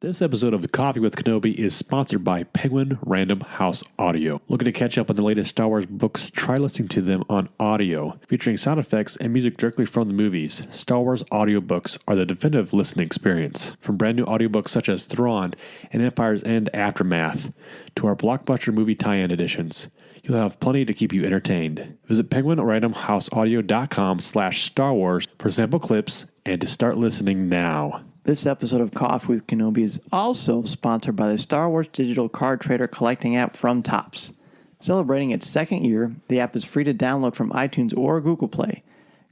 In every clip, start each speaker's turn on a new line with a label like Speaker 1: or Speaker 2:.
Speaker 1: This episode of Coffee with Kenobi is sponsored by Penguin Random House Audio. Looking to catch up on the latest Star Wars books? Try listening to them on audio. Featuring sound effects and music directly from the movies, Star Wars audiobooks are the definitive listening experience. From brand new audiobooks such as Thrawn and Empire's End Aftermath to our blockbuster movie tie-in editions, you'll have plenty to keep you entertained. Visit penguinrandomhouseaudio.com/Star Wars for sample clips and to start listening now.
Speaker 2: This episode of Coffee with Kenobi is also sponsored by the Star Wars digital card trader collecting app from Topps. Celebrating its second year, the app is free to download from iTunes or Google Play.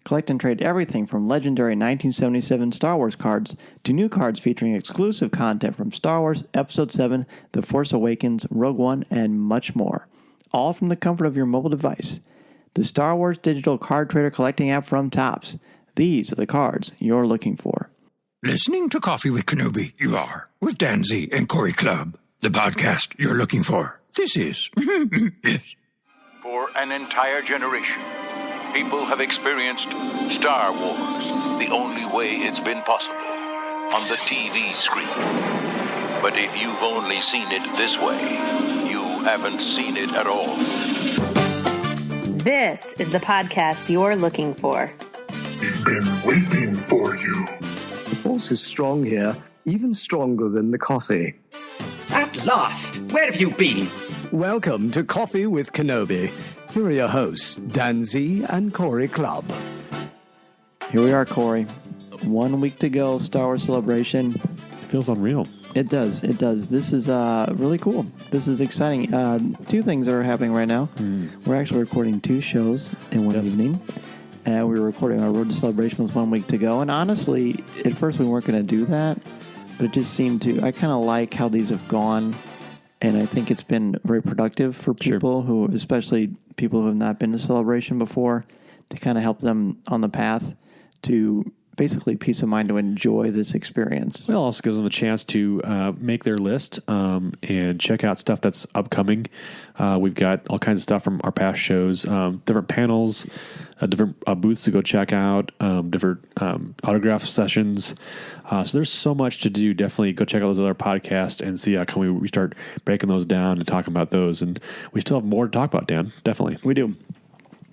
Speaker 2: Collect and trade everything from legendary 1977 Star Wars cards to new cards featuring exclusive content from Star Wars Episode 7, The Force Awakens, Rogue One, and much more. All from the comfort of your mobile device. The Star Wars digital card trader collecting app from Topps. These are the cards you're looking for.
Speaker 3: Listening to Coffee with Kenobi, you are, with Dan Z and Cory Clubb, the podcast you're looking for. This is, yes.
Speaker 4: For an entire generation, people have experienced Star Wars the only way it's been possible, on the TV screen. But if you've only seen it this way, you haven't seen it at all.
Speaker 5: This is the podcast you're looking for.
Speaker 6: We've been waiting for you.
Speaker 7: The force is strong here, even stronger than the coffee.
Speaker 8: At last! Where have you been?
Speaker 7: Welcome to Coffee with Kenobi. Here are your hosts, Dan Z and Cory Clubb.
Speaker 2: Here we are, Cory. 1 week to go, Star Wars Celebration.
Speaker 1: It feels unreal.
Speaker 2: It does. This is really cool. This is exciting. Two things are happening right now. We're actually recording two shows in one evening. And we were recording our Road to Celebration with 1 week to go. And honestly, at first we weren't going to do that. But it just seemed to... I kind of like how these have gone. And I think it's been very productive for people who... Especially people who have not been to Celebration before. To kind of help them on the path to... Basically, peace of mind to enjoy this experience.
Speaker 1: Well, it also gives them a chance to make their list and check out stuff that's upcoming. We've got all kinds of stuff from our past shows, different panels, different booths to go check out, different autograph sessions. So there's so much to do. Definitely go check out those other podcasts and see how can we start breaking those down and talking about those. And we still have more to talk about, Dan. Definitely.
Speaker 2: We do.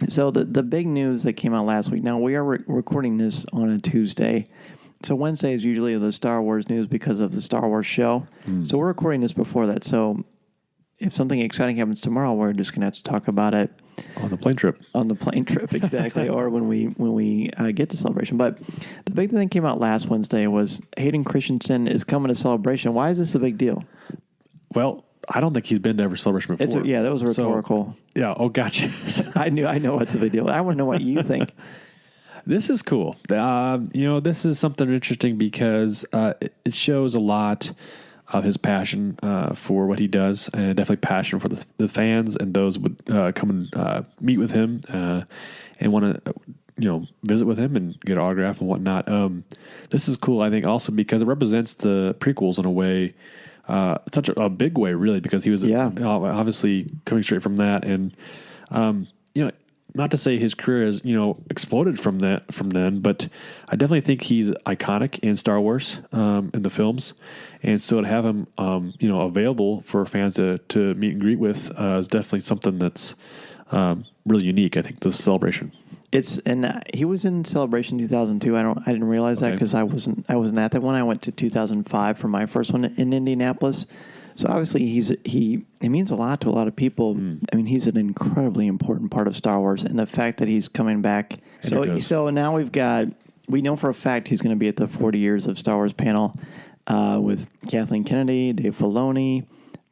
Speaker 2: So the big news that came out last week, now we are recording this on a Tuesday. So Wednesday is usually the Star Wars news because of the Star Wars show. So we're recording this before that. So if something exciting happens tomorrow, we're just going to have to talk about it.
Speaker 1: On the plane trip.
Speaker 2: On the plane trip, exactly. Or when we get to Celebration. But the big thing that came out last Wednesday was Hayden Christensen is coming to Celebration. Why is this a big deal?
Speaker 1: Well, I don't think he's been to every Celebration before.
Speaker 2: That was rhetorical.
Speaker 1: So, gotcha.
Speaker 2: I know it's a big deal. I want to know what you think.
Speaker 1: This is cool. This is something interesting because it shows a lot of his passion for what he does, and definitely passion for the fans and those would come and meet with him and want to visit with him and get an autograph and whatnot. This is cool, I think, also because it represents the prequels in a way. Such a big way, really, because he was obviously coming straight from that, and not to say his career has exploded from then, but I definitely think he's iconic in Star Wars in the films, and so to have him available for fans to meet and greet with is definitely something that's really unique. I think this celebration.
Speaker 2: He was in Celebration 2002. I didn't realize that because I wasn't at that one. I went to 2005 for my first one in Indianapolis. So obviously he means a lot to a lot of people. I mean, he's an incredibly important part of Star Wars, and the fact that he's coming back. So now we know for a fact he's going to be at the 40 Years of Star Wars panel with Kathleen Kennedy, Dave Filoni,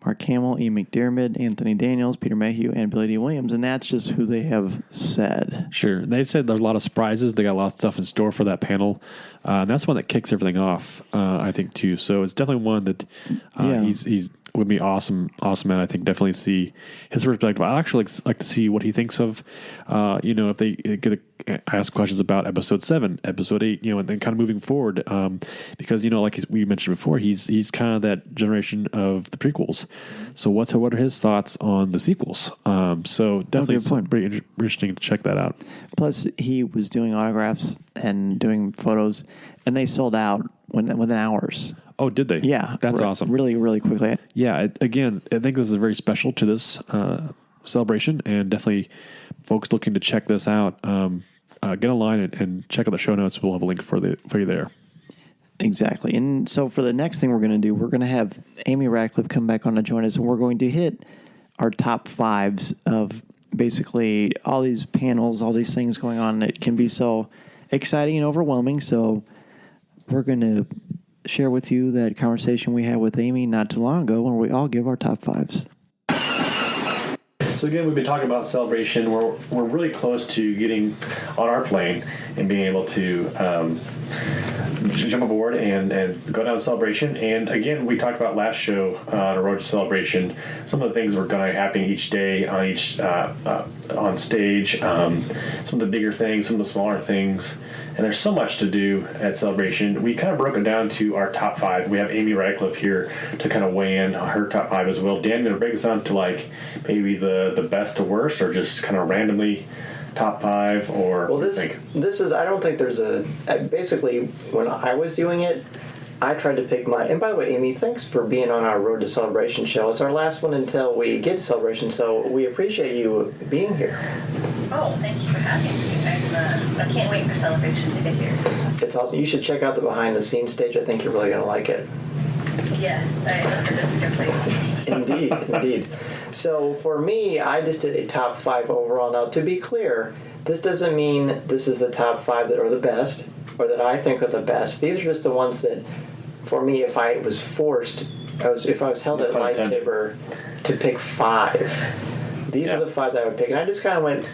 Speaker 2: Mark Hamill, Ian McDiarmid, Anthony Daniels, Peter Mayhew, and Billy D. Williams, and that's just who they have said.
Speaker 1: Sure. They said there's a lot of surprises. They got a lot of stuff in store for that panel. And that's one that kicks everything off, I think, too. So it's definitely one that he's would be awesome, man. I think definitely see his perspective. I actually like to see what he thinks of, if they get ask questions about Episode 7, Episode 8, and then kind of moving forward, because like we mentioned before, he's kind of that generation of the prequels. So what are his thoughts on the sequels? So definitely pretty interesting to check that out.
Speaker 2: Plus, he was doing autographs and doing photos, and they sold out within hours.
Speaker 1: Oh, did they?
Speaker 2: Yeah.
Speaker 1: That's awesome.
Speaker 2: Really, really quickly.
Speaker 1: Yeah, again, I think this is very special to this celebration, and definitely folks looking to check this out, get online and check out the show notes. We'll have a link for you there.
Speaker 2: Exactly. And so for the next thing we're going to do, we're going to have Amy Ratcliffe come back on to join us, and we're going to hit our top fives of basically all these panels, all these things going on that can be so exciting and overwhelming. So we're going to share with you that conversation we had with Amy not too long ago, where we all give our top fives.
Speaker 1: So again, we've been talking about Celebration. We're really close to getting on our plane and being able to jump aboard and go down to Celebration. And again, we talked about last show on a road to Celebration, some of the things that were going to happen each day on each on stage, some of the bigger things, some of the smaller things. And there's so much to do at Celebration. We kind of broke it down to our top five. We have Amy Ratcliffe here to kind of weigh in on her top five as well. Dan, you going to break this down to like maybe the best to worst, or just kind of randomly top five, or
Speaker 2: well, this is, I don't think there's basically when I was doing it, I tried to pick and by the way, Amy, thanks for being on our Road to Celebration show. It's our last one until we get to Celebration, so we appreciate you being here.
Speaker 9: Oh, thank you for having me. I can't wait for Celebration to get here.
Speaker 2: It's awesome. You should check out the behind the scenes stage. I think you're really going to like it.
Speaker 9: Yes, I heard it's a good place.
Speaker 2: Indeed. So for me, I just did a top five overall. Now, to be clear, this doesn't mean this is the top five that are the best or that I think are the best. These are just the ones that, for me, if I was forced, if I was held at lightsaber to pick five, these are the five that I would pick. And I just kind of went,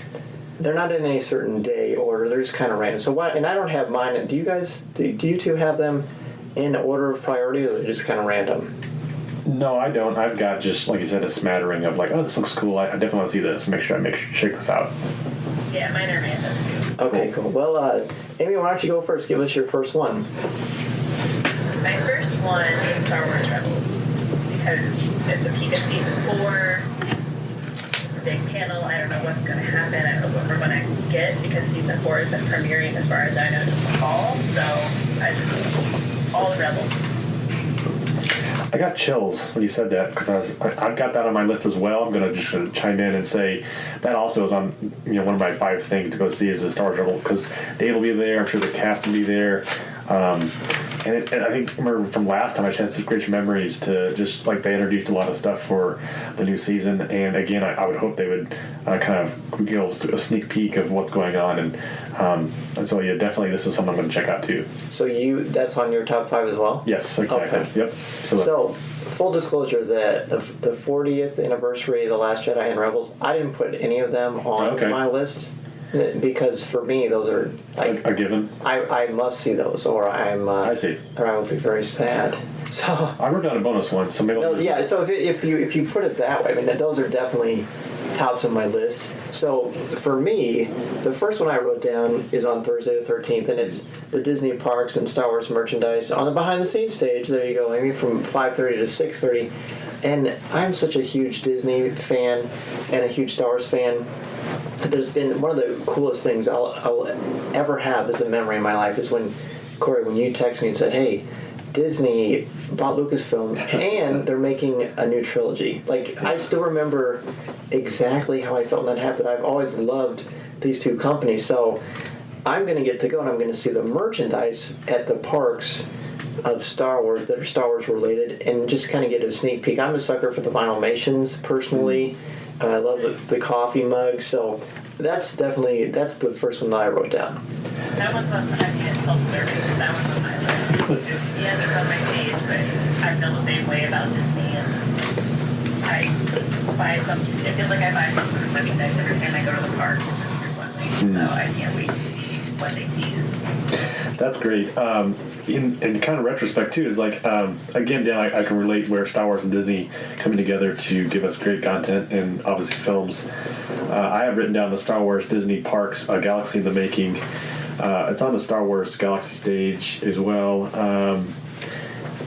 Speaker 2: they're not in any certain day order. They're just kind of random. So what? And I don't have mine. Do you guys? Do you two have them in order of priority, or are they just kind of random?
Speaker 1: No, I don't. I've got just, like you said, a smattering of like, oh, this looks cool. I definitely want to see this. Make sure check this out.
Speaker 9: Yeah, mine are random too.
Speaker 2: Okay, cool. Well, Amy, why don't you go first? Give us your first one.
Speaker 9: My first one is Star Wars Rebels, because it's the peak of season 4. Big panel. I don't know what's going to happen. I don't know what we're going to get, because season 4 isn't premiering, as far as I know, this fall. So all the Rebels.
Speaker 1: I got chills when you said that, because I've got that on my list as well. I'm gonna just chime in and say that also is on one of my 5 things to go see is the Star Wars Rebels, because Dave will be there. I'm sure the cast will be there. And I think remember from last time I just had some great memories to just like they introduced a lot of stuff for the new season, and again I would hope they would kind of give a sneak peek of what's going on, and so yeah, definitely this is something I'm going to check out too.
Speaker 2: So that's on your top 5 as well?
Speaker 1: Yes, exactly.
Speaker 2: Okay.
Speaker 1: Yep.
Speaker 2: So full disclosure, that the 40th anniversary of The Last Jedi and Rebels, I didn't put any of them on my list. Because for me, those are
Speaker 1: a given.
Speaker 2: I must see those, or I see, or I will be very sad. So
Speaker 1: I wrote down a bonus one. So maybe
Speaker 2: So if you put it that way, I mean, those are definitely tops of my list. So for me, the first one I wrote down is on Thursday the 13th, and it's the Disney parks and Star Wars merchandise on the behind the scenes stage. There you go, Amy, from 5:30 to 6:30. And I'm such a huge Disney fan and a huge Star Wars fan. There's been one of the coolest things I'll ever have as a memory in my life is when, Corey, when you texted me and said, hey, Disney bought Lucasfilm and they're making a new trilogy. Like, I still remember exactly how I felt when that happened. I've always loved these two companies. So I'm going to get to go and I'm going to see the merchandise at the parks of Star Wars that are Star Wars related and just kind of get a sneak peek. I'm a sucker for the Vinylmations personally. I love the coffee mug, so that's the first one that I wrote down.
Speaker 9: That one's on, I mean, it's self-serving, but that one's on my list. Yeah, it's on my page, but I feel the same way about Disney, and I buy something. It feels like I buy some merchandise every time I go to the park, just frequently, so I can't wait to see what they tease.
Speaker 1: That's great. In kind of retrospect too, is like again, Dan, I can relate where Star Wars and Disney coming together to give us great content and obviously films. I have written down the Star Wars Disney Parks, Galaxy in the Making. It's on the Star Wars Galaxy stage as well.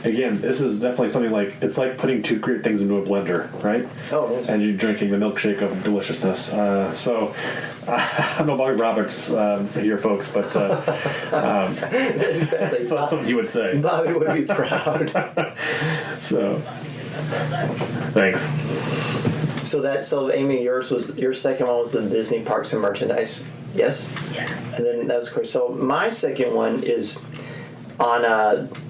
Speaker 1: again, this is definitely something like, it's like putting two great things into a blender, right?
Speaker 2: Oh, nice.
Speaker 1: And you're drinking the milkshake of deliciousness. So I'm no Bobby Roberts here, folks, but
Speaker 2: Exactly.
Speaker 1: it's not something you would say.
Speaker 2: Bobby would be proud.
Speaker 1: So, thanks.
Speaker 2: So Amy, your second one was the Disney Parks and Merchandise. Yes?
Speaker 9: Yeah.
Speaker 2: And then that was cool. So my second one is on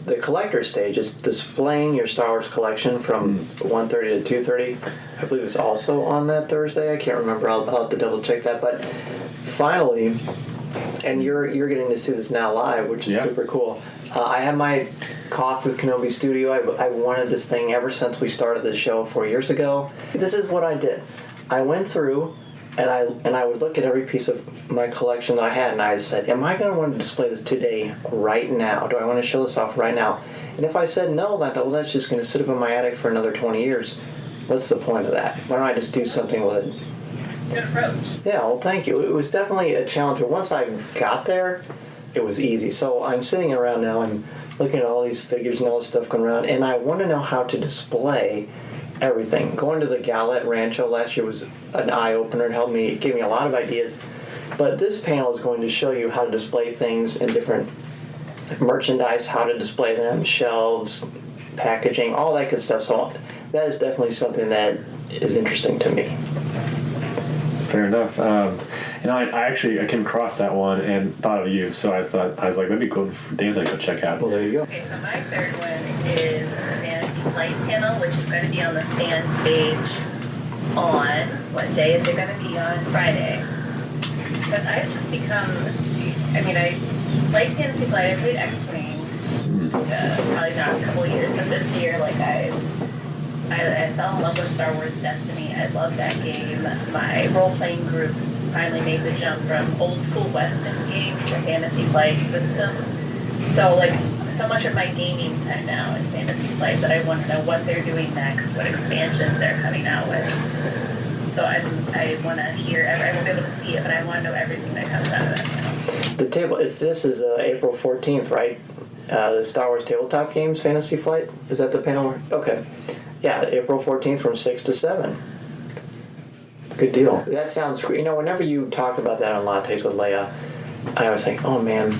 Speaker 2: the collector stage. It's displaying your Star Wars collection from 1:30 to 2:30. I believe it's also on that Thursday. I can't remember. I'll have to double check that. But finally, and you're getting to see this now live, which is super cool. I have my Coffee With Kenobi studio. I wanted this thing ever since we started the show 4 years ago. This is what I did. I went through and I would look at every piece of my collection that I had, and I said, am I going to want to display this today, right now? Do I want to show this off right now? And if I said no, I thought, well, that's just going to sit up in my attic for another 20 years. What's the point of that? Why don't I just do something with it?
Speaker 9: Good approach.
Speaker 2: Yeah, well, thank you. It was definitely a challenge, but once I got there, it was easy. So I'm sitting around now, I'm looking at all these figures and all this stuff going around, and I want to know how to display everything. Going to the Gala at Rancho last year was an eye-opener. It gave me a lot of ideas. But this panel is going to show you how to display things in different merchandise, how to display them, shelves, packaging, all that good stuff. So that is definitely something that is interesting to me.
Speaker 1: Fair enough. I came across that one and thought of you, so I was like, that'd be cool for Dan to go check out.
Speaker 2: Well, there you go.
Speaker 9: Okay, so my third one is the Fantasy Flight panel, which is going to be on the fan stage on, what day is it going to be on? Friday. But I've just become, I like Fantasy Flight. I played X-Wing, probably not a couple of years, but this year, I fell in love with Star Wars Destiny. I love that game. My role-playing group finally made the jump from old-school Western games to Fantasy Flight system. So, so much of my gaming time now is Fantasy Flight that I want to know what they're doing next, what expansions they're coming out with. So I want to hear, I won't be able to see it, but I want to know everything that comes out of that panel.
Speaker 2: The table, this is April 14th, right? The Star Wars Tabletop Games Fantasy Flight? Is that the panel? Okay. Yeah, April 14th from 6 to 7. Good deal. That sounds great. Whenever you talk about that on Lattes with Leia, I was like, oh man,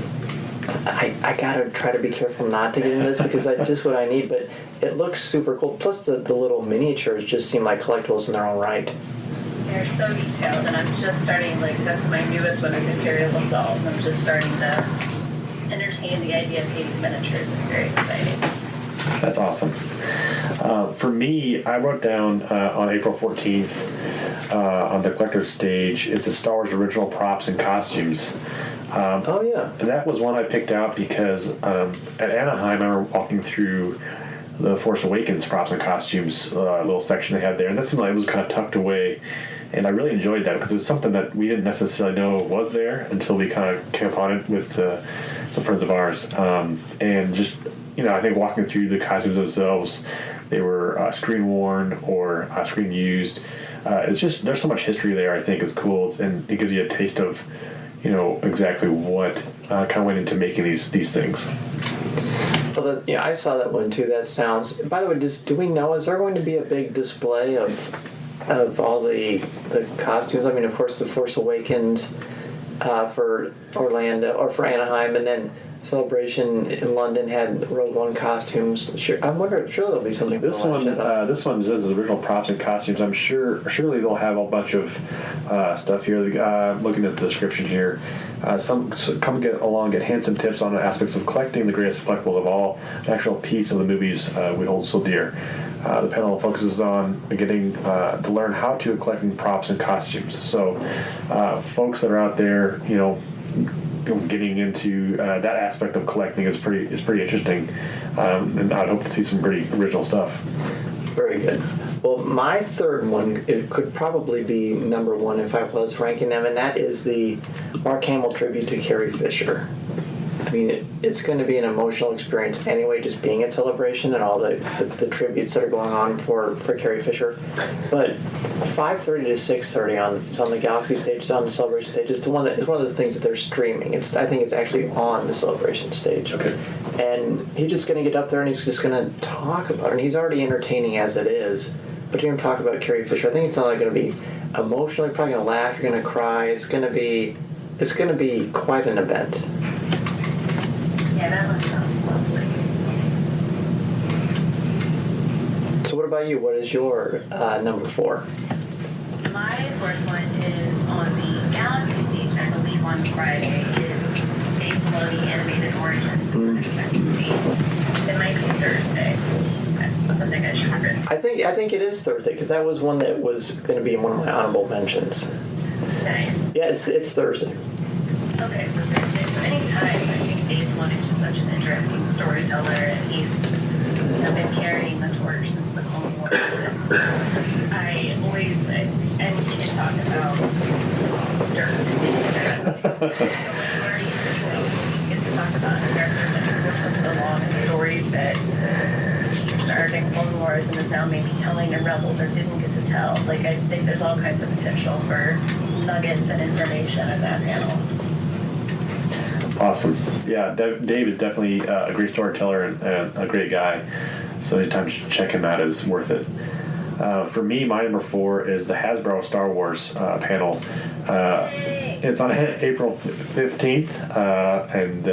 Speaker 2: I gotta try to be careful not to get into this because that's just what I need, but it looks super cool. Plus the little miniatures just seem like collectibles in their own right.
Speaker 9: They're so detailed, and I'm just starting, that's my newest one is Imperial Assault, and I'm just starting to entertain the idea of painting miniatures. It's very exciting.
Speaker 1: That's awesome. For me, I wrote down on April 14th on the collector's stage, it's a Star Wars original props and costumes.
Speaker 2: Oh, yeah.
Speaker 1: And that was one I picked out because at Anaheim, I remember walking through the Force Awakens props and costumes little section they had there, and that seemed like it was kind of tucked away. And I really enjoyed that because it was something that we didn't necessarily know was there until we kind of came upon it with some friends of ours. And just, I think walking through the costumes themselves, they were screen worn or screen used. It's just, there's so much history there, I think is cool. And it gives you a taste of, exactly what kind of went into making these things.
Speaker 2: Well, I saw that one too. That sounds. By the way, do we know? Is there going to be a big display of all the costumes? I mean, of course, the Force Awakens for Orlando or for Anaheim, and then Celebration in London had Rogue One costumes. Sure, I'm wondering. Sure, there'll be something.
Speaker 1: This one says original props and costumes. I'm surely they'll have a bunch of stuff here. Looking at the description here, some come get handsome tips on the aspects of collecting the greatest collectibles of all, an actual piece of the movies we hold so dear. The panel focuses on getting to learn how to collecting props and costumes. So, folks that are out there, getting into that aspect of collecting is pretty interesting, and I'd hope to see some pretty original stuff.
Speaker 2: Very good. Well, my third one, it could probably be number one if I was ranking them, and that is the Mark Hamill tribute to Carrie Fisher. I mean, it's going to be an emotional experience anyway, just being at Celebration and all the tributes that are going on for Carrie Fisher. But 5:30 to 6:30 it's on the Galaxy stage, it's on the Celebration stage. It's one of the things that they're streaming. I think it's actually on the Celebration stage.
Speaker 1: Okay.
Speaker 2: And he's just going to get up there and he's just going to talk about it. And he's already entertaining as it is. But you're going to talk about Carrie Fisher. I think it's not only going to be emotional. You're probably going to laugh. You're going to cry. It's going to be quite an event.
Speaker 9: Yeah, that one sounds lovely.
Speaker 2: So what about you? What is your number 4?
Speaker 9: My fourth one is on the Galaxy stage, I believe on Friday, is Dave Filoni Animated Origins Unexpected Scenes. It might be Thursday. That's something I should have written.
Speaker 2: I think it is Thursday because that was one that was going to be in one of my honorable mentions.
Speaker 9: Nice.
Speaker 2: Yeah, it's Thursday.
Speaker 9: Okay, so Thursday. So anytime, I think Dave Filoni is just such an interesting storyteller, and he's been carrying the torch since the Clone Wars. I always, and we can talk about dirt. So when we get to talk about the characters that have worked for so long and stories that he started in Clone Wars and is now maybe telling in Rebels or didn't get to tell. Like, I just think there's all kinds of potential for nuggets and information in that panel.
Speaker 1: Awesome. Yeah, Dave is definitely a great storyteller and a great guy. So anytime you check him out is worth it. For me, my number 4 is the Hasbro Star Wars panel. It's on April 15th, and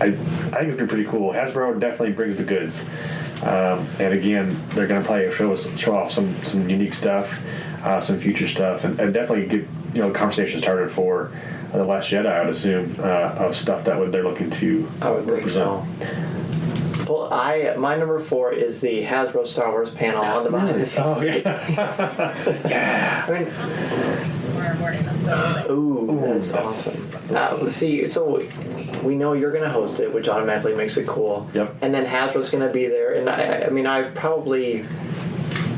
Speaker 1: I think it's been pretty cool. Hasbro definitely brings the goods. And again, they're going to probably show off some unique stuff, some future stuff, and definitely get conversation started for The Last Jedi, I would assume, of stuff that they're looking to represent.
Speaker 2: Well, my number 4 is the Hasbro Star Wars panel on the behind the scenes.
Speaker 1: Oh, yeah.
Speaker 9: Tomorrow morning,
Speaker 2: That's awesome. See, so we know you're going to host it, which automatically makes it cool.
Speaker 1: Yep.
Speaker 2: And then Hasbro's going to be there. And I've probably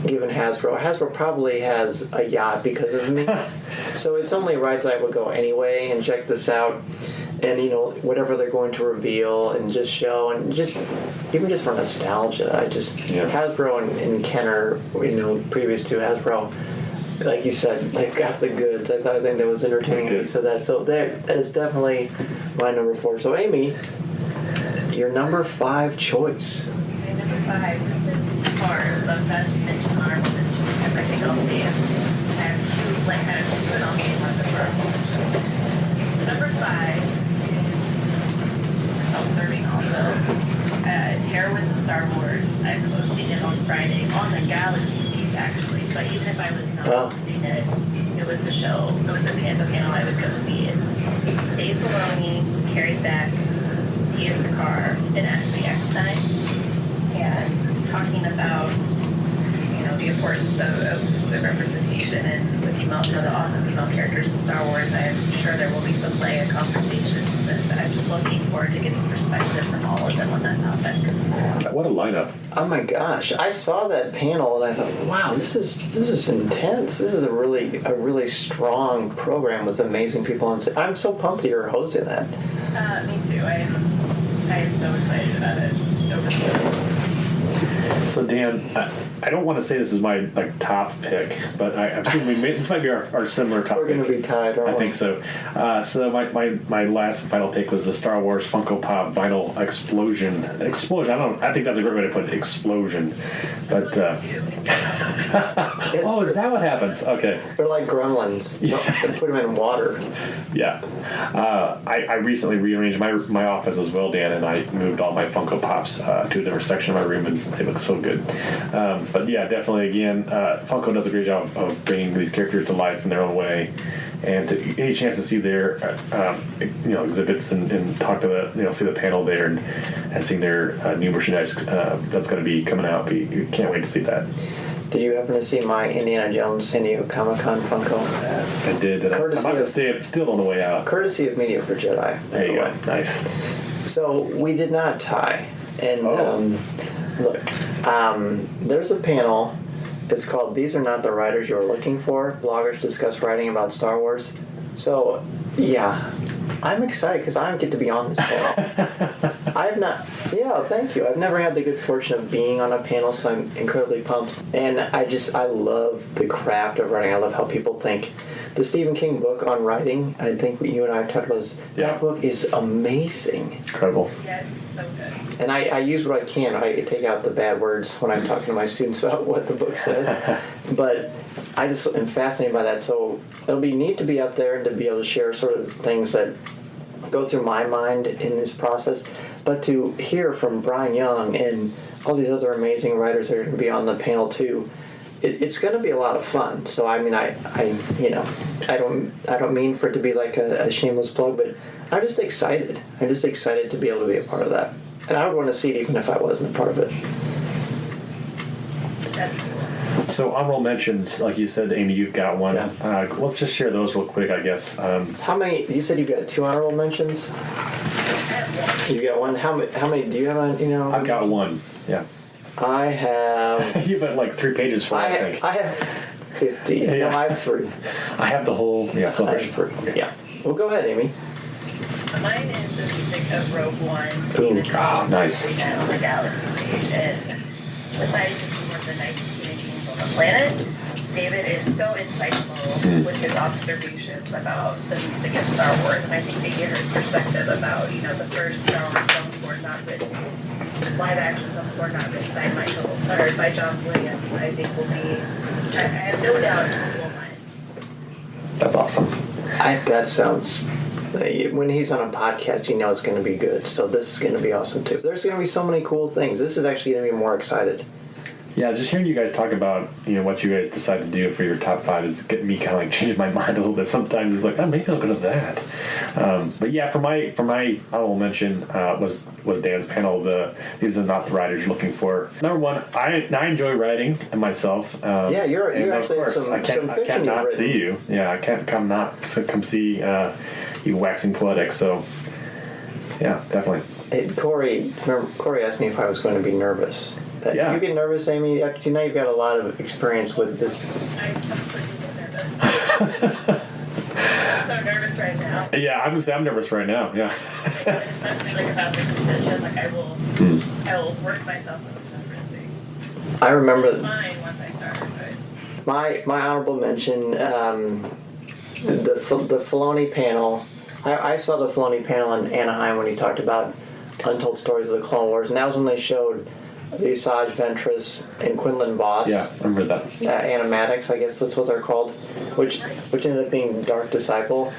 Speaker 2: given Hasbro probably has a yacht because of me. So it's only right that I would go anyway and check this out. And, whatever they're going to reveal and just show and even just for nostalgia, Hasbro and Kenner, previous to Hasbro, like you said, they've got the goods. I think that was entertaining when you said that. So that is definitely my number 4. So Amy, your number 5 choice.
Speaker 9: My number 5, this is hard, so I'm glad you mentioned honorable mention because I think I'll say I have 2, kind of 2, and I'll say one of the honorable mentions. So number 5 is self-serving also. It's Heroines of Star Wars. I'm hosting it on Friday on the Galaxy stage, actually. But even if I was not hosting it, it was a show. It was a panel I would go see it. Dave Filoni, Carrie Beck, Tia Sakar, and Ashley Eckstein. And talking about, the importance of the representation and the female, the awesome female characters in Star Wars. I'm sure there will be some play and conversations, and I'm just looking forward to getting perspective from all of them on that topic.
Speaker 1: What a lineup!
Speaker 2: Oh my gosh, I saw that panel and I thought, wow, this is intense. This is a really strong program with amazing people. I'm so pumped that you're hosting that.
Speaker 9: Me too. I am so excited about it. So excited.
Speaker 1: So Dan, I don't want to say this is my top pick, but I'm assuming this might be our similar top.
Speaker 2: We're going to be tied, aren't we?
Speaker 1: I think so. So my last final pick was the Star Wars Funko Pop Vinyl Explosion. I think that's a great way to put it. Explosion. But is that what happens? Okay.
Speaker 2: They're like gremlins. You put them in water.
Speaker 1: Yeah. I recently rearranged my office as well, Dan, and I moved all my Funko Pops to a different section of my room, and they look so good. But yeah, definitely, again, Funko does a great job of bringing these characters to life in their own way, and any chance to see their exhibits and talk to see the panel there and seeing their new merchandise that's going to be coming out. We can't wait to see that.
Speaker 2: Did you happen to see my Indiana Jones San Diego Comic-Con Funko?
Speaker 1: I did. And I'm going to steal on the way out.
Speaker 2: Courtesy of Meetup for Jedi.
Speaker 1: There you go. Nice.
Speaker 2: So we did not tie. And look, there's a panel. It's called "These Are Not the Writers You Are Looking For." Bloggers discuss writing about Star Wars. So, yeah, I'm excited because I get to be on this panel. I have not. Yeah, thank you. I've never had the good fortune of being on a panel, so I'm incredibly pumped. And I love the craft of writing. I love how people think. The Stephen King book on writing, I think what you and I have talked about is that book is amazing.
Speaker 1: Incredible.
Speaker 9: Yeah, it's so good.
Speaker 2: And I use what I can. I take out the bad words when I'm talking to my students about what the book says. But I just am fascinated by that. So it'll be neat to be up there and to be able to share sort of things that go through my mind in this process. But to hear from Brian Young and all these other amazing writers that are going to be on the panel too, it's going to be a lot of fun. So I mean, I don't mean for it to be like a shameless plug, but I'm just excited. I'm just excited to be able to be a part of that. And I would want to see it even if I wasn't a part of it.
Speaker 1: So honorable mentions, like you said, Amy, you've got one.
Speaker 2: Yeah.
Speaker 1: Let's just share those real quick, I guess.
Speaker 2: How many? You said you've got 2 honorable mentions. You got one. How many do you have on?
Speaker 1: I've got one. Yeah.
Speaker 2: I have.
Speaker 1: You've got like 3 pages for it, I think.
Speaker 2: I have 50.
Speaker 1: Yeah.
Speaker 2: No, I have 3.
Speaker 1: I have the whole celebration.
Speaker 2: I have 3. Yeah. Well, go ahead, Amy.
Speaker 9: Mine is the music of Rogue One.
Speaker 1: Ooh, nice.
Speaker 9: On the Galaxy's Age, and besides just being one of the nicest human beings on the planet, David is so insightful with his observations about the music in Star Wars, and I think they hear his perspective about, the first Star Wars films were not written, live action films were not written by John Williams. I think will be, I have no doubt it will minds.
Speaker 1: That's awesome.
Speaker 2: That sounds. When he's on a podcast, it's going to be good. So this is going to be awesome too. There's going to be so many cool things. This is actually going to be more excited.
Speaker 1: Yeah, just hearing you guys talk about what you guys decide to do for your top 5 is getting me kind of like change my mind a little bit. Sometimes it's like, maybe I'll go to that. But yeah, for my honorable mention was Dan's panel. These are not the writers you're looking for. Number 1, I enjoy writing and myself.
Speaker 2: Yeah, you actually have some fiction
Speaker 1: I can't not
Speaker 2: written.
Speaker 1: see you. Yeah, I can't come see you waxing poetic. So yeah, definitely.
Speaker 2: Hey, Corey asked me if I was going to be nervous.
Speaker 1: Yeah.
Speaker 2: Do you get nervous, Amy? You've got a lot of experience with this.
Speaker 9: I'm completely nervous. I'm so nervous right now.
Speaker 1: Yeah, I'm nervous right now. Yeah.
Speaker 9: Especially about the convention, I will work myself into frenzy.
Speaker 2: I remember.
Speaker 9: It's fine once I start, but
Speaker 2: My honorable mention, the Filoni panel. I saw the Filoni panel in Anaheim when he talked about Untold Stories of the Clone Wars, and that was when they showed the Asajj Ventress and Quinlan Voss.
Speaker 1: Yeah, I remember that.
Speaker 2: Animatics, I guess that's what they're called, which ended up being Dark Disciple.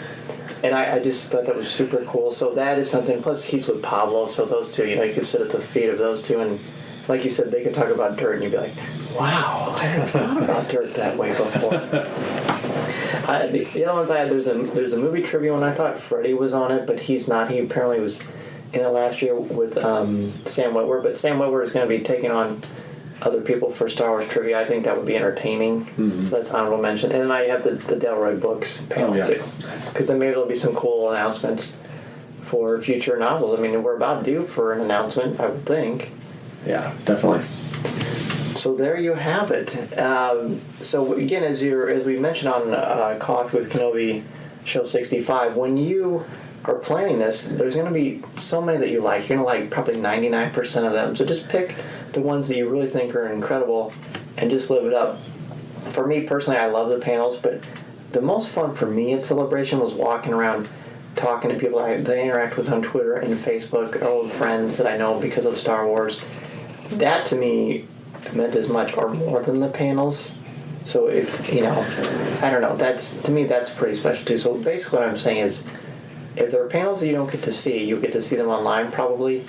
Speaker 2: And I just thought that was super cool. So that is something. Plus, he's with Pablo, so those two, you could sit at the feet of those two, and like you said, they could talk about dirt, and you'd be like, wow, I never thought about dirt that way before. The other ones I had, there's a movie trivia one. I thought Freddie was on it, but he's not. He apparently was in it last year with Sam Witwer, but Sam Witwer is going to be taking on other people for Star Wars trivia. I think that would be entertaining. Mm-hmm. So that's honorable mention. And then I have the Delroy Books panel too, because then maybe there'll be some cool announcements for future novels. I mean, we're about due for an announcement, I would think.
Speaker 1: Yeah, definitely.
Speaker 2: So there you have it. So again, as we mentioned on Coffee with Kenobi Show 65, when you are planning this, there's going to be so many that you like. You're going to like probably 99% of them. So just pick the ones that you really think are incredible and just live it up. For me personally, I love the panels, but the most fun for me at Celebration was walking around talking to people that I interact with on Twitter and Facebook, old friends that I know because of Star Wars. That to me meant as much or more than the panels. So if, I don't know, to me that's pretty special too. So basically what I'm saying is, if there are panels that you don't get to see, you'll get to see them online probably,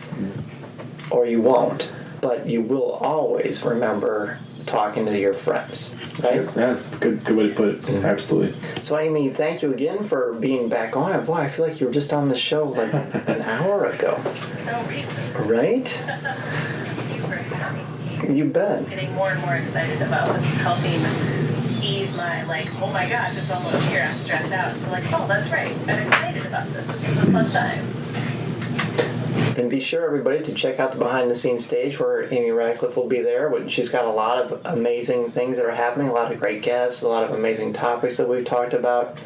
Speaker 2: or you won't. But you will always remember talking to your friends, right?
Speaker 1: Yeah, good way to put it. Mm-hmm. Absolutely.
Speaker 2: So Amy, thank you again for being back on it. Boy, I feel like you were just on the show like an hour ago.
Speaker 9: So recent.
Speaker 2: Right?
Speaker 9: Thank you for having me.
Speaker 2: You bet.
Speaker 9: Getting more and more excited about this, helping ease my, oh my gosh, it's almost here, I'm stressed out. So oh, that's right, I'm excited about this. This is a fun time.
Speaker 2: And be sure, everybody, to check out the behind-the-scenes stage where Amy Ratcliffe will be there. She's got a lot of amazing things that are happening, a lot of great guests, a lot of amazing topics that we've talked about.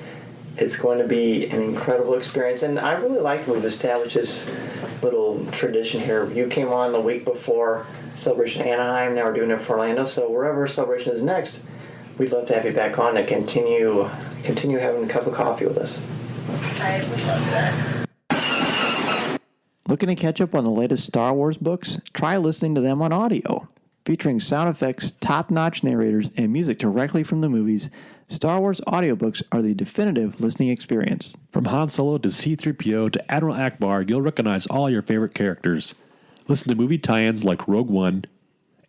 Speaker 2: It's going to be an incredible experience, and I really like that we've established this little tradition here. You came on the week before Celebration Anaheim, now we're doing it for Orlando, so wherever Celebration is next, we'd love to have you back on to continue having a cup of coffee with us.
Speaker 9: I would love that.
Speaker 2: Looking to catch up on the latest Star Wars books? Try listening to them on audio. Featuring sound effects, top-notch narrators, and music directly from the movies, Star Wars audiobooks are the definitive listening experience.
Speaker 1: From Han Solo to C-3PO to Admiral Akbar, you'll recognize all your favorite characters. Listen to movie tie-ins like Rogue One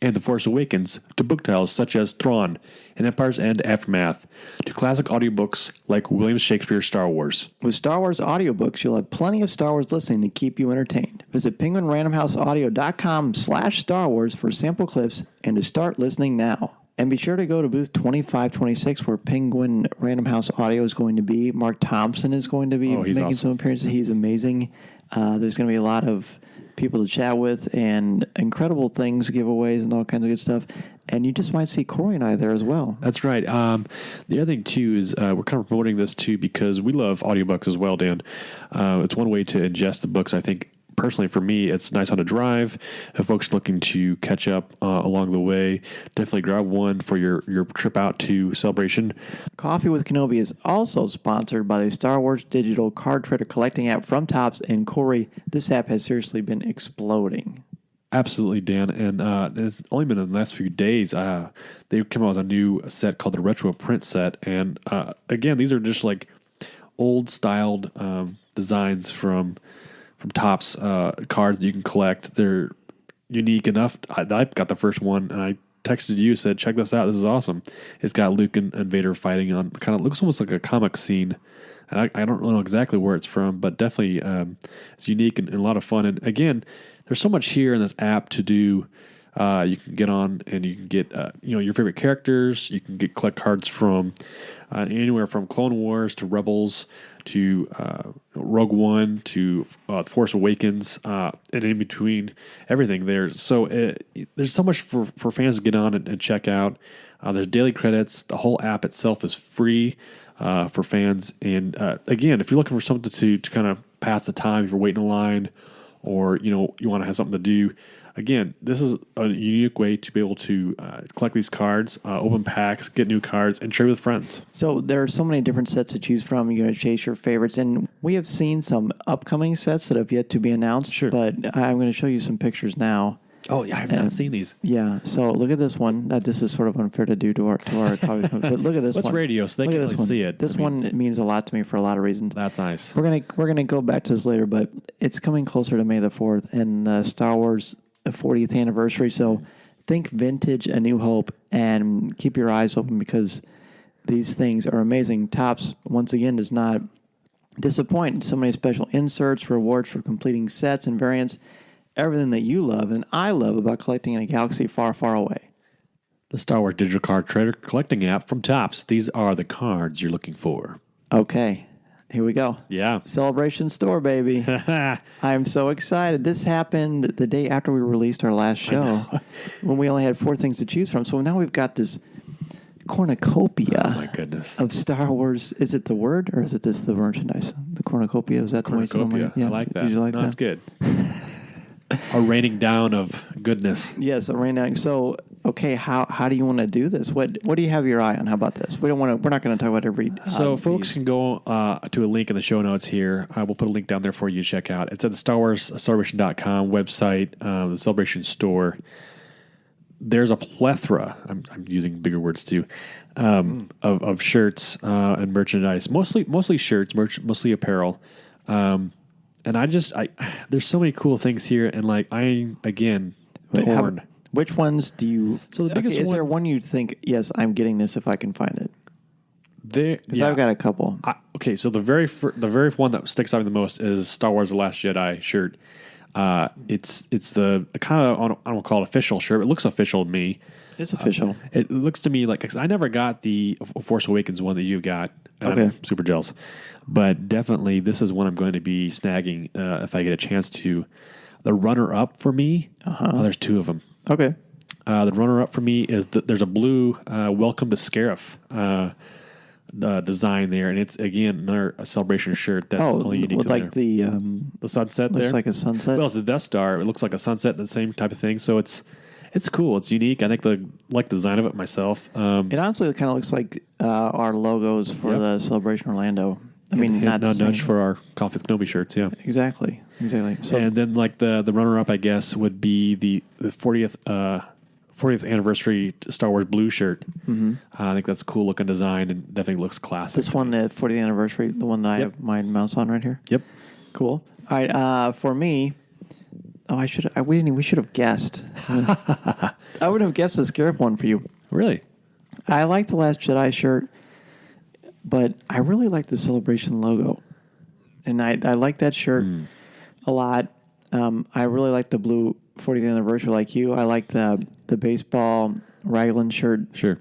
Speaker 1: and The Force Awakens, to book titles such as Thrawn and Empire's End Aftermath, to classic audiobooks like William Shakespeare's Star Wars.
Speaker 2: With Star Wars audiobooks, you'll have plenty of Star Wars listening to keep you entertained. Visit penguinrandomhouseaudio.com/Star Wars for sample clips and to start listening now. And be sure to go to booth 2526 where Penguin Random House Audio is going to be. Mark Thompson is going to be making some appearances. He's amazing. There's going to be a lot of people to chat with and incredible things, giveaways, and all kinds of good stuff. And you just might see Corey and I there as well.
Speaker 1: That's right. The other thing, too, is we're kind of promoting this, too, because we love audiobooks as well, Dan. It's one way to ingest the books, I think. Personally, for me, it's nice on a drive. If folks are looking to catch up along the way, definitely grab one for your trip out to Celebration.
Speaker 2: Coffee with Kenobi is also sponsored by the Star Wars digital card trader collecting app from Topps. And Corey, this app has seriously been exploding.
Speaker 1: Absolutely, Dan. And it's only been in the last few days. They came out with a new set called the Retro Print Set. And again, these are just like old-styled designs from Topps cards that you can collect. They're unique enough. I got the first one, and I texted you, said, check this out. This is awesome. It's got Luke and Vader fighting on, kind of looks almost like a comic scene. And I don't know exactly where it's from, but definitely it's unique and a lot of fun. And again, there's so much here in this app to do. You can get on and you can get your favorite characters. You can collect cards from anywhere from Clone Wars to Rebels to Rogue One to Force Awakens, and in between everything there. So there's so much for fans to get on and check out. There's daily credits. The whole app itself is free for fans. And again, if you're looking for something to kind of pass the time, if you're waiting in line or you want to have something to do, again, this is a unique way to be able to collect these cards, open packs, get new cards, and trade with friends.
Speaker 2: So there are so many different sets to choose from. You're going to chase your favorites. And we have seen some upcoming sets that have yet to be announced.
Speaker 1: Sure.
Speaker 2: But I'm going to show you some pictures now.
Speaker 1: Oh, yeah, I've not seen these.
Speaker 2: Yeah, so look at this one. This is sort of unfair to do to our coffee, but look at this one.
Speaker 1: What's radio, so they can really see it.
Speaker 2: This one means a lot to me for a lot of reasons.
Speaker 1: That's nice.
Speaker 2: We're gonna go back to this later, but it's coming closer to May the 4th and Star Wars 40th anniversary. So think vintage, A New Hope, and keep your eyes open because these things are amazing. Topps, once again, does not disappoint. So many special inserts, rewards for completing sets and variants. Everything that you love and I love about collecting in a galaxy far, far away.
Speaker 1: The Star Wars Digital Card Trader collecting app from Topps. These are the cards you're looking for.
Speaker 2: Okay, here we go.
Speaker 1: Yeah.
Speaker 2: Celebration Store, baby. I'm so excited. This happened the day after we released our last show when we only had 4 things to choose from. So now we've got this cornucopia
Speaker 1: oh my goodness.
Speaker 2: of Star Wars. Is it the word or is it just the merchandise? The cornucopia, is that the way it's
Speaker 1: cornucopia?
Speaker 2: Yeah,
Speaker 1: I like that.
Speaker 2: Did you like that?
Speaker 1: That's good. A raining down of goodness.
Speaker 2: Yes, a rain down. So, okay, how do you want to do this? What do you have your eye on? How about this? We're not going to talk about every.
Speaker 1: So, folks can go to a link in the show notes here. We'll put a link down there for you to check out. It's at the StarWarsCelebration.com website, the Celebration store. There's a plethora. I'm using bigger words too, of shirts and merchandise. Mostly shirts, mostly apparel. And there's so many cool things here, and torn.
Speaker 2: Which ones do you?
Speaker 1: So the biggest
Speaker 2: is there one you think? Yes, I'm getting this if I can find it. Because
Speaker 1: yeah.
Speaker 2: I've got a couple.
Speaker 1: So the very one that sticks out the most is Star Wars: The Last Jedi shirt. It's the kind of I don't call it official shirt. It looks official to me.
Speaker 2: It's official.
Speaker 1: It looks to me like, 'cause I never got the Force Awakens one that you got. And
Speaker 2: okay.
Speaker 1: I'm super jealous. But definitely this is one I'm going to be snagging if I get a chance to. The runner-up for me, there's 2 of them.
Speaker 2: Okay.
Speaker 1: The runner-up for me is there's a blue Welcome to Scarif design there, and it's again another Celebration shirt that's only unique.
Speaker 2: With
Speaker 1: to
Speaker 2: like
Speaker 1: there. The sunset
Speaker 2: looks
Speaker 1: there,
Speaker 2: like a sunset.
Speaker 1: Well, it's the Death Star. It looks like a sunset, the same type of thing. So it's cool. It's unique. I think the design of it myself.
Speaker 2: It honestly kind of looks like our logos for the Celebration Orlando. I mean, not the same.
Speaker 1: Nudge for our Coffee with Kenobi shirts. Yeah,
Speaker 2: exactly. So,
Speaker 1: and then like the runner up, I guess, would be the 40th anniversary Star Wars blue shirt. Mm-hmm. I think that's a cool looking design and definitely looks classic.
Speaker 2: This one, the 40th anniversary, the one that I have my mouse on right here.
Speaker 1: Yep.
Speaker 2: Cool. All right. For me, we should have guessed. I would have guessed the Scarab one for you.
Speaker 1: Really?
Speaker 2: I like the Last Jedi shirt, but I really like the Celebration logo, and I like that shirt a lot. I really like the blue 40th anniversary, like you. I like the baseball Raglan shirt.
Speaker 1: Sure.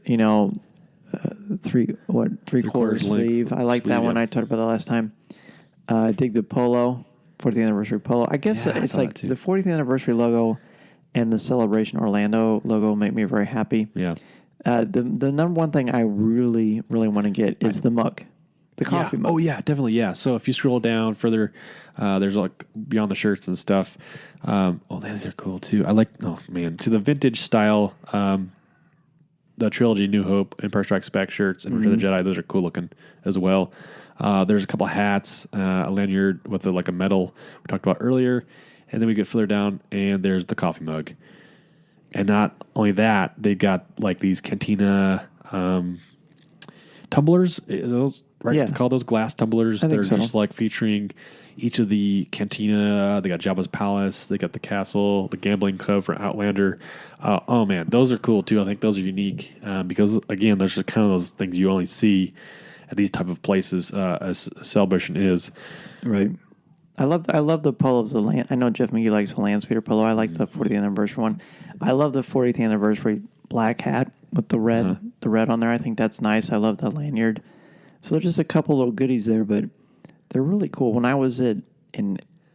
Speaker 2: Three-quarter sleeve. I like that one. I talked about that last time. Dig the polo, 40th anniversary polo. I guess it's like the 40th anniversary logo and the Celebration Orlando logo make me very happy.
Speaker 1: Yeah.
Speaker 2: The number one thing I really, really want to get is the mug. The coffee mug.
Speaker 1: Oh, yeah, definitely, yeah. So if you scroll down further, there's like beyond the shirts and stuff. These are cool too. I like, see the vintage style, the trilogy New Hope, Empire Strikes Back shirts, and Return of the Jedi, those are cool looking as well. There's a couple hats, a lanyard with a medal we talked about earlier. And then we get further down, and there's the coffee mug. And not only that, they got like these cantina tumblers. Those right?
Speaker 2: Yeah.
Speaker 1: They call those glass tumblers. They're
Speaker 2: so.
Speaker 1: just like featuring each of the cantina. They got Jabba's palace. They got the castle, the gambling club for Outlander. Oh man, those are cool too. I think those are unique because again, there's just kind of those things you only see at these type of places. As Celebration is
Speaker 2: right. I love the polos. I know Jeff McGee likes the Landspeeder polo. I like the 40th anniversary one. I love the 40th anniversary black hat with the red on there. I think that's nice. I love the lanyard. So there's just a couple little goodies there, but they're really cool. When I was in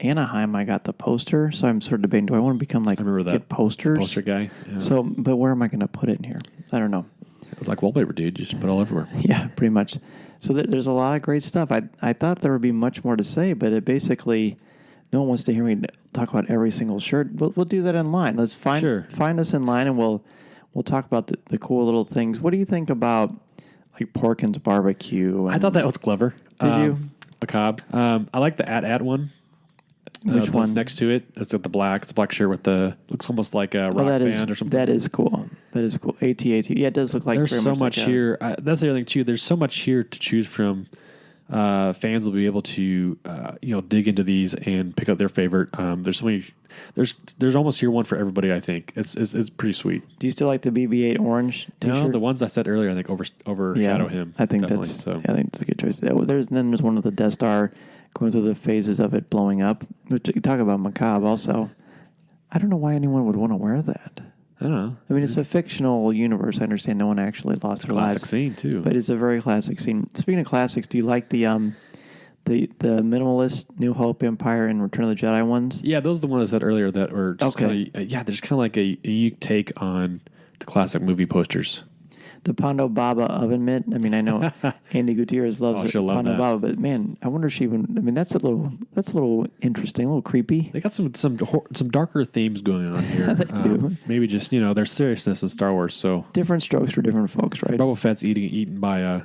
Speaker 2: Anaheim, I got the poster, so I'm sort of debating, do I want to become like,
Speaker 1: I remember that,
Speaker 2: get posters?
Speaker 1: Poster guy. Yeah.
Speaker 2: So, but where am I going to put it in here? I don't know.
Speaker 1: It's like wallpaper, dude. You just put it all everywhere.
Speaker 2: Yeah, pretty much. So there's a lot of great stuff. I thought there would be much more to say, but it basically, no one wants to hear me talk about every single shirt. We'll do that in line. Let's find us in line, and we'll talk about the cool little things. What do you think about like Porkins barbecue?
Speaker 1: I thought that was clever.
Speaker 2: Did you?
Speaker 1: Macabre. I like the at one.
Speaker 2: Which one?
Speaker 1: Next to it? It's got the black shirt with the looks almost like a rock band or something.
Speaker 2: That is cool. AT. Yeah, it does look like.
Speaker 1: There's so much here. That's the other thing too. There's so much here to choose from. Fans will be able to dig into these and pick up their favorite. There's so many. There's almost here one for everybody. I think it's pretty sweet.
Speaker 2: Do you still like the BB-8 orange T-shirt?
Speaker 1: No, the ones I said earlier I think overshadow him.
Speaker 2: I think that's a good choice. There's one of the Death Star going through the phases of it blowing up. Which you talk about macabre also. I don't know why anyone would want to wear that.
Speaker 1: I don't know.
Speaker 2: I mean, it's a fictional universe. I understand no one actually lost their lives.
Speaker 1: Classic scene too,
Speaker 2: but it's a very classic scene. Speaking of classics, do you like the minimalist New Hope, Empire, and Return of the Jedi ones?
Speaker 1: Yeah, those are the ones I said earlier that were just they're just kind of like a unique take on the classic movie posters.
Speaker 2: The Pondo Baba oven mitt. I mean, I know Andy Gutierrez loves Pondo Baba, but man, I wonder if she even. I mean, that's a little interesting, a little creepy.
Speaker 1: They got some darker themes going on here.
Speaker 2: They do.
Speaker 1: Maybe just there's seriousness in Star Wars. So
Speaker 2: different strokes for different folks, right?
Speaker 1: Boba Fett's eaten by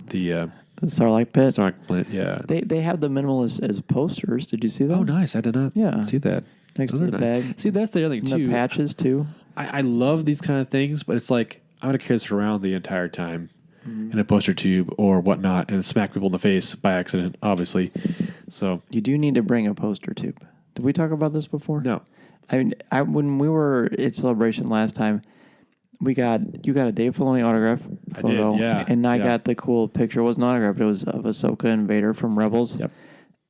Speaker 1: the
Speaker 2: Sarlacc pit.
Speaker 1: Sarlacc pit. Yeah.
Speaker 2: They have the minimalists as posters. Did you see that?
Speaker 1: Oh, nice. I did not see that.
Speaker 2: Next to the bag.
Speaker 1: See, that's the other thing too.
Speaker 2: The patches too.
Speaker 1: I love these kind of things, but it's like I'm going to carry this around the entire time in a poster tube or whatnot and smack people in the face by accident, obviously. So
Speaker 2: you do need to bring a poster tube. Did we talk about this before?
Speaker 1: No.
Speaker 2: I mean, when we were at Celebration last time, you got a Dave Filoni autograph photo.
Speaker 1: I did, yeah.
Speaker 2: And I got the cool picture. It wasn't autographed. It was of Ahsoka and Vader from Rebels.
Speaker 1: Yep.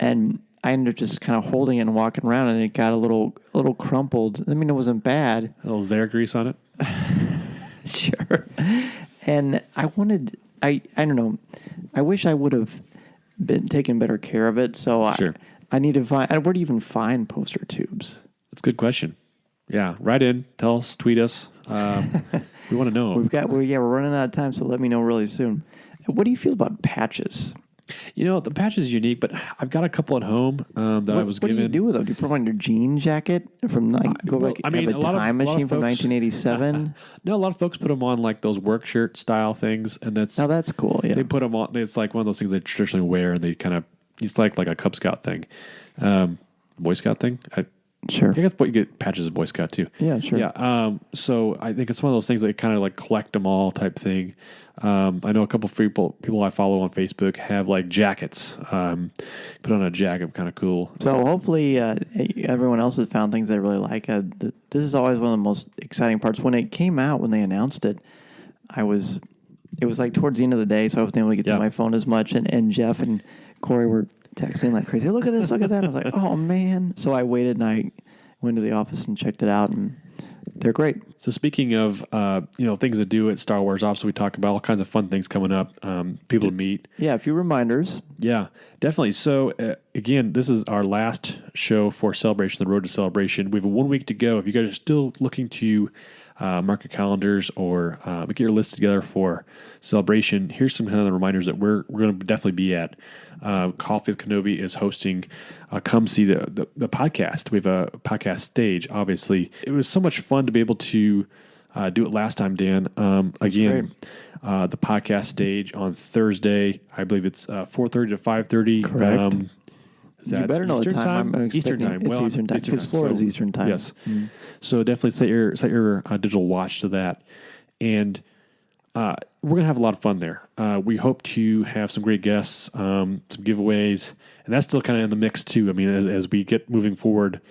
Speaker 2: And I ended up just kind of holding it and walking around, and it got a little crumpled. I mean, it wasn't bad.
Speaker 1: A little Zare grease on it.
Speaker 2: Sure. And I don't know. I wish I would have been taking better care of it. So I need to find. Where do you even find poster tubes?
Speaker 1: That's a good question. Yeah, write in, tell us, tweet us. We want to know.
Speaker 2: We're running out of time, so let me know really soon. What do you feel about patches?
Speaker 1: The patch is unique, but I've got a couple at home that I was given.
Speaker 2: What do you do with them? Do you put them on your jean jacket from have a time machine from 1987?
Speaker 1: No, a lot of folks put them on like those work shirt style things, and that's
Speaker 2: cool. Yeah,
Speaker 1: they put them on. It's like one of those things they traditionally wear, and they kind of it's like a Cub Scout thing, Boy Scout thing.
Speaker 2: Sure.
Speaker 1: I guess you get patches of Boy Scout too.
Speaker 2: Yeah, sure.
Speaker 1: Yeah. So I think it's one of those things that kind of like collect them all type thing. I know a couple of people I follow on Facebook have like jackets. Put on a jacket, kind of cool.
Speaker 2: So hopefully everyone else has found things they really like. This is always one of the most exciting parts. When it came out, when they announced it, it was like towards the end of the day, so I wasn't able to get to my phone as much. And Jeff and Corey were texting like crazy. Look at this, look at that. I was like, oh man. So I waited and I went to the office and checked it out, and they're great.
Speaker 1: So speaking of things to do at Star Wars, obviously we talk about all kinds of fun things coming up, people to meet.
Speaker 2: Yeah, a few reminders.
Speaker 1: Yeah, definitely. So again, this is our last show for Celebration, the Road to Celebration. We have 1 week to go. If you guys are still looking to mark your calendars or get your list together for Celebration, here's some kind of the reminders that we're going to definitely be at. Coffee with Kenobi is hosting Come See the podcast. We have a podcast stage, obviously. It was so much fun to be able to do it last time, Dan. Again, the podcast stage on Thursday, I believe it's 4:30 to 5:30.
Speaker 2: Correct.
Speaker 1: You
Speaker 2: better know the time.
Speaker 1: Eastern time.
Speaker 2: It's Eastern time. Because Florida's Eastern time.
Speaker 1: Yes. Mm-hmm. So definitely set your digital watch to that. And we're going to have a lot of fun there. We hope to have some great guests, some giveaways, and that's still kind of in the mix too. I mean, as we get moving forward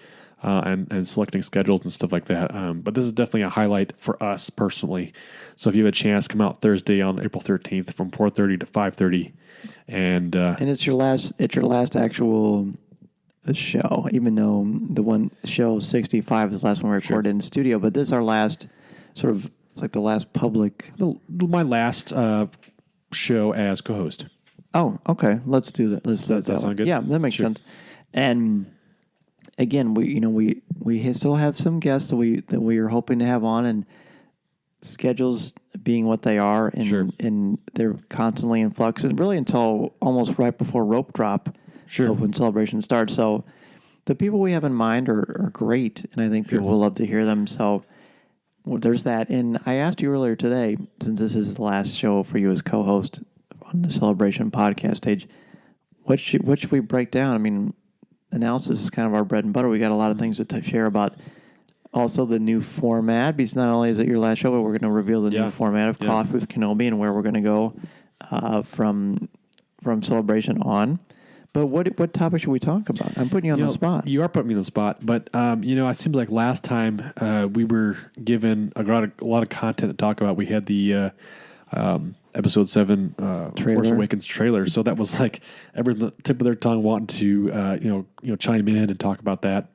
Speaker 1: and selecting schedules and stuff like that. But this is definitely a highlight for us personally. So if you have a chance, come out Thursday on April 13th from 4:30 to 5:30. And
Speaker 2: it's your last actual show, even though the one show 65 is the last one we recorded in studio. But this is our last sort of. It's like the last public.
Speaker 1: My last show as co-host.
Speaker 2: Oh, okay. Let's do that. Does that
Speaker 1: sound good?
Speaker 2: Yeah, that makes sense. And again, we still have some guests that we are hoping to have on, and schedules being what they are, and they're constantly in flux, and really until almost right before rope drop, when Celebration starts. So the people we have in mind are great, and I think people will love to hear them. So. Well, there's that. And I asked you earlier today, since this is the last show for you as co-host on the Celebration podcast stage, what should we break down? I mean, analysis is kind of our bread and butter. We got a lot of things to share about. Also, the new format, because not only is it your last show, but we're going to reveal the new format of Coffee with Kenobi and where we're going to go from Celebration on. But what topic should we talk about? I'm putting you on the spot.
Speaker 1: You are putting me on the spot. But, it seems like last time we were given a lot of content to talk about. We had the Episode 7 Force Awakens trailer. So that was like everyone at the tip of their tongue wanting to, chime in and talk about that.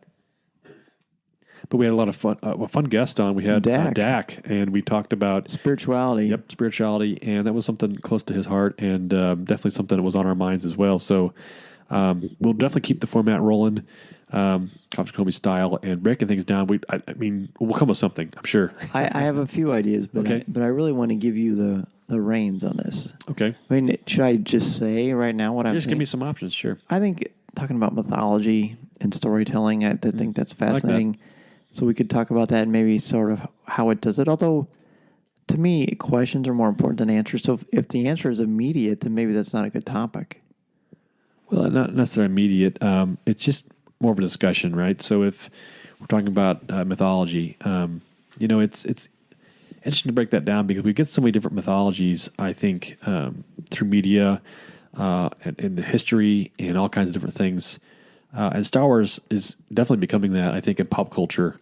Speaker 1: But we had a lot of fun. A fun guest on. We had Dak, and we talked about
Speaker 2: spirituality.
Speaker 1: Yep, spirituality, and that was something close to his heart, and definitely something that was on our minds as well. So we'll definitely keep the format rolling, Coffee with Kenobi style, and breaking things down. I mean, we'll come with something, I'm sure.
Speaker 2: I have a few ideas, but I really want to give you the reins on this.
Speaker 1: Okay.
Speaker 2: I mean, should I just say right now what I'm
Speaker 1: just give me some options, sure.
Speaker 2: I think talking about mythology and storytelling, I think that's fascinating. Like that. So we could talk about that and maybe sort of how it does it. Although, to me, questions are more important than answers. So if the answer is immediate, then maybe that's not a good topic.
Speaker 1: Well, not necessarily immediate. It's just more of a discussion, right? So if we're talking about mythology, it's interesting to break that down because we get so many different mythologies, I think, through media and in the history and all kinds of different things. And Star Wars is definitely becoming that, I think, in pop culture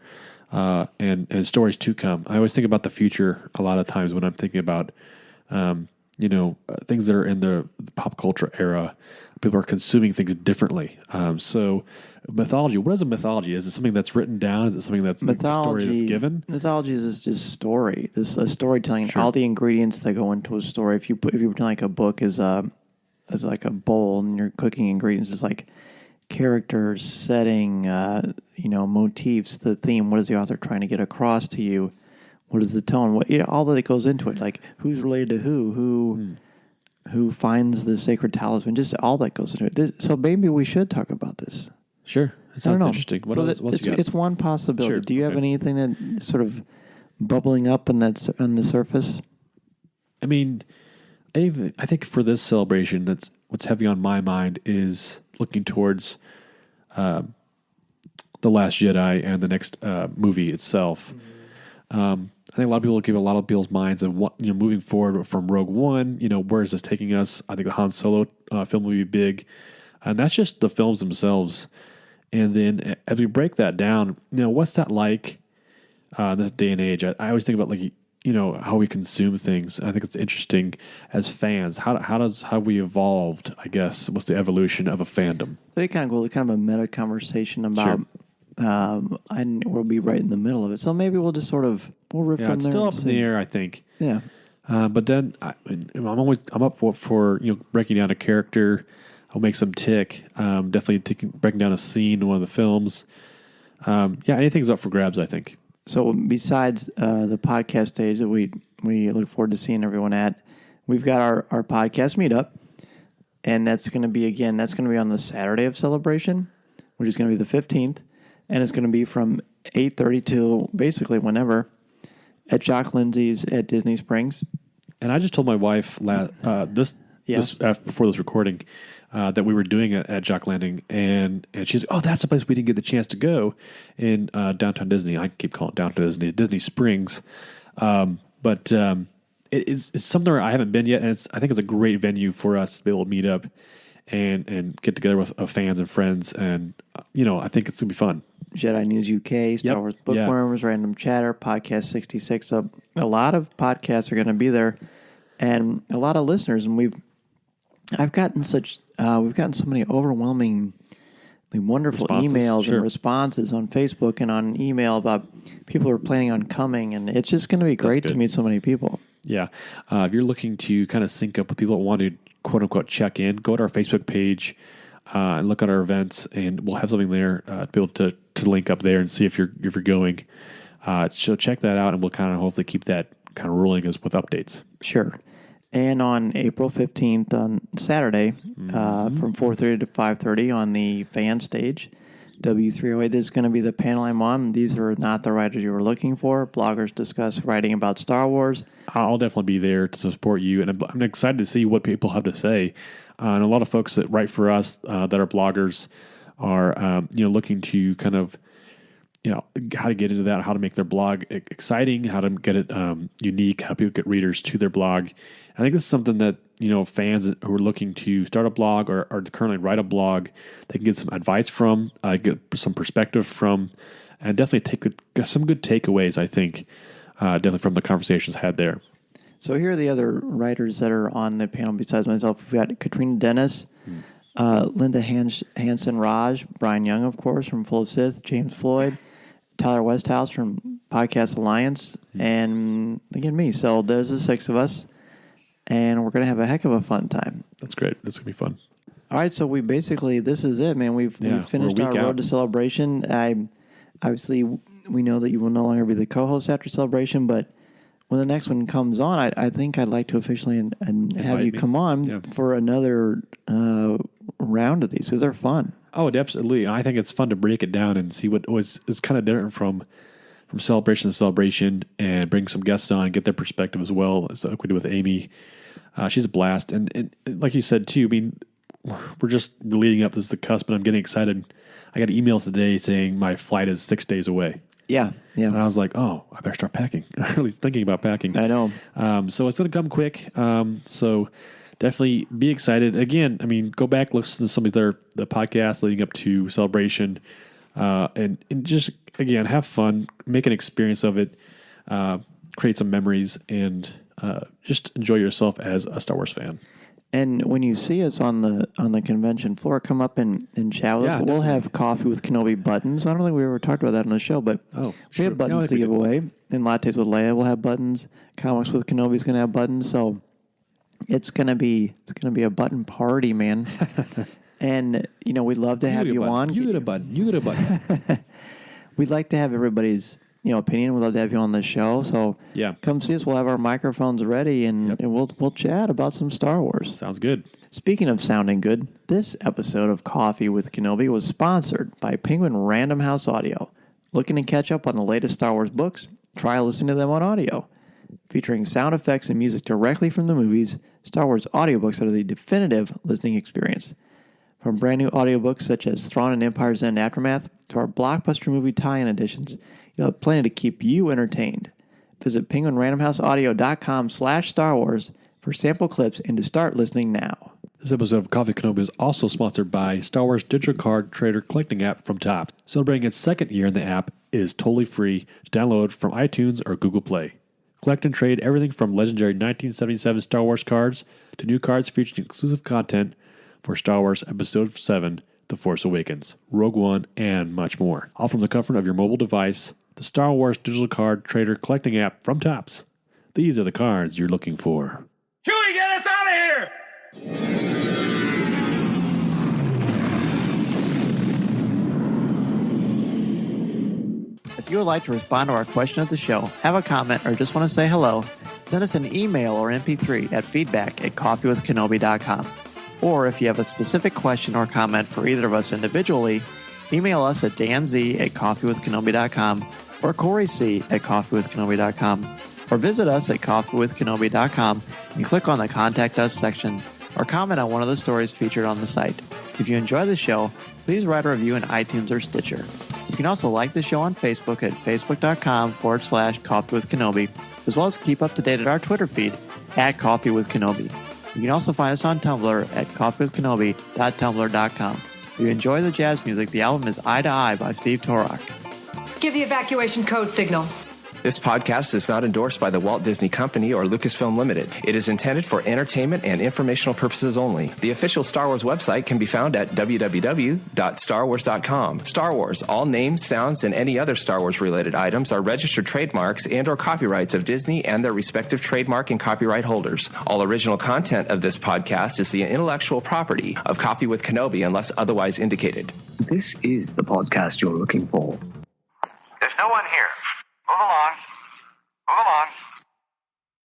Speaker 1: and stories to come. I always think about the future a lot of times when I'm thinking about, things that are in the pop culture era. People are consuming things differently. So mythology, what is a mythology? Is it something that's written down? Is it something that's a story that's given?
Speaker 2: Mythology is just story. This is storytelling. Sure. All the ingredients that go into a story. If you pretend like a book is like a bowl and you're cooking ingredients, it's like characters, setting, motifs, the theme. What is the author trying to get across to you? What is the tone? All that goes into it. Like who's related to who? who finds the sacred talisman, just all that goes into it. So maybe we should talk about this.
Speaker 1: Sure. It sounds interesting. What else?
Speaker 2: It's one possibility.
Speaker 1: Sure.
Speaker 2: Do you have anything that sort of bubbling up on the surface?
Speaker 1: I mean, I think for this celebration, that's what's heavy on my mind is looking towards The Last Jedi and the next movie itself. I think a lot of people give a lot of people's minds of what, moving forward from Rogue One, where is this taking us? I think the Han Solo film will be big. And that's just the films themselves. And then as we break that down, what's that like in this day and age? I always think about how we consume things. I think it's interesting as fans. How have we evolved, I guess? What's the evolution of a fandom?
Speaker 2: They kind of go kind of a meta conversation about, and we'll be right in the middle of it. So maybe we'll just we'll riff from there.
Speaker 1: It's still up in the air, I think.
Speaker 2: Yeah.
Speaker 1: But then I'm up for breaking down a character. I'll make some tick. Definitely breaking down a scene in one of the films. Anything's up for grabs, I think.
Speaker 2: So besides the podcast stage that we look forward to seeing everyone at, we've got our podcast meetup, and that's going to be on the Saturday of celebration, which is going to be the 15th, and it's going to be from 8:30 till basically whenever at Jock Lindsay's at Disney Springs.
Speaker 1: And I just told my wife before this recording that we were doing it at Jock Landing, and she's like, oh, that's the place we didn't get the chance to go in downtown Disney. I keep calling it downtown Disney Springs. But it's somewhere I haven't been yet, and I think it's a great venue for us to be able to meet up and get together with fans and friends, and I think it's going to be fun.
Speaker 2: Jedi News UK, Star Wars Bookworms, Random Chatter, Podcast 66. So a lot of podcasts are going to be there, and a lot of listeners, and we've gotten so many overwhelming, wonderful emails and responses on Facebook and on email about people who are planning on coming, and it's just going to be great to meet so many people. Yeah.
Speaker 1: If you're looking to kind of sync up with people that want to quote unquote check in, go to our Facebook page and look at our events, and we'll have something there to be able to link up there and see if you're going. So check that out, and we'll kind of hopefully keep that kind of rolling with updates.
Speaker 2: Sure. And on April 15th, on Saturday, from 4:30 to 5:30 on the fan stage, W308 is going to be the panel I'm on. These are not the writers you were looking for. Bloggers discuss writing about Star Wars.
Speaker 1: I'll definitely be there to support you, and I'm excited to see what people have to say. And a lot of folks that write for us that are bloggers are looking to kind of how to get into that, how to make their blog exciting, how to get it unique, how people get readers to their blog. I think this is something that fans who are looking to start a blog or currently write a blog, they can get some advice from, get some perspective from, and definitely get some good takeaways. I think definitely from the conversations had there.
Speaker 2: So here are the other writers that are on the panel besides myself. We've got Katrina Dennis, Linda Hansen Raj, Brian Young, of course, from Full of Sith, James Floyd, Tyler Westhouse from Podcast Alliance, and again me. So there's the 6 of us, and we're going to have a heck of a fun time.
Speaker 1: That's great. That's going to be fun.
Speaker 2: All right, so this is it, man. We've finished our road to celebration. Obviously, we know that you will no longer be the co-host after celebration, but when the next one comes on, I think I'd like to officially and have you come on for another round of these because they're fun.
Speaker 1: Oh, absolutely. I think it's fun to break it down and see what is kind of different from celebration to celebration, and bring some guests on and get their perspective as well, as like we did with Amy. She's a blast. And like you said, too, I mean, we're just leading up. This is the cusp, and I'm getting excited. I got emails today saying my flight is 6 days away.
Speaker 2: Yeah.
Speaker 1: And I was like, oh, I better start packing. At least thinking about packing.
Speaker 2: I know.
Speaker 1: So it's going to come quick. So definitely be excited. Again, I mean, go back, listen to some of the podcasts leading up to celebration, and just, again, have fun, make an experience of it, create some memories, and just enjoy yourself as a Star Wars fan.
Speaker 2: And when you see us on the convention floor, come up and chat with us. We'll have Coffee with Kenobi buttons. I don't think we ever talked about that on the show, but we have buttons to give away. And Lattes with Leia will have buttons. Comics with Kenobi is going to have buttons. So it's going to be a button party, man. And we'd love to have you on.
Speaker 1: You get a button. You get a button.
Speaker 2: We'd like to have everybody's opinion. We'd love to have you on the show. So come see us. We'll have our microphones ready, and we'll chat about some Star Wars.
Speaker 1: Sounds good.
Speaker 2: Speaking of sounding good, this episode of Coffee with Kenobi was sponsored by Penguin Random House Audio. Looking to catch up on the latest Star Wars books? Try listening to them on audio. Featuring sound effects and music directly from the movies, Star Wars audiobooks are the definitive listening experience. From brand new audiobooks such as Thrawn and Empire's End Aftermath to our blockbuster movie tie-in editions, you'll have plenty to keep you entertained. Visit penguinrandomhouseaudio.com/Star Wars for sample clips and to start listening now.
Speaker 1: This episode of Coffee Kenobi is also sponsored by Star Wars Digital Card Trader Collecting app from Topps. Celebrating its second year in the app, it is totally free to download from iTunes or Google Play. Collect and trade everything from legendary 1977 Star Wars cards to new cards featuring exclusive content for Star Wars Episode 7, The Force Awakens, Rogue One, and much more. All from the comfort of your mobile device, the Star Wars Digital Card Trader Collecting app from Topps. These are the cards you're looking for.
Speaker 3: Chewie, get us out of here!
Speaker 2: If you would like to respond to our question of the show, have a comment, or just want to say hello, send us an email or MP3 at feedback@coffeewithkenobi.com. Or if you have a specific question or comment for either of us individually, email us at danz@coffeewithkenobi.com or coryc@coffeewithkenobi.com, or visit us at coffeewithkenobi.com and click on the Contact Us section, or comment on one of the stories featured on the site. If you enjoy the show, please write a review in iTunes or Stitcher. You can also like the show on Facebook at facebook.com/coffeewithkenobi, as well as keep up to date at our Twitter feed at Coffee with Kenobi. You can also find us on Tumblr at coffeewithkenobi.tumblr.com. If you enjoy the jazz music, the album is Eye to Eye by Steve Torok.
Speaker 10: Give the evacuation code signal.
Speaker 11: This podcast is not endorsed by the Walt Disney Company or Lucasfilm Limited. It is intended for entertainment and informational purposes only. The official Star Wars website can be found at www.starwars.com. Star Wars, all names, sounds, and any other Star Wars-related items are registered trademarks and or copyrights of Disney and their respective trademark and copyright holders. All original content of this podcast is the intellectual property of Coffee with Kenobi unless otherwise indicated.
Speaker 12: This is the podcast you're looking for.
Speaker 4: There's no one here.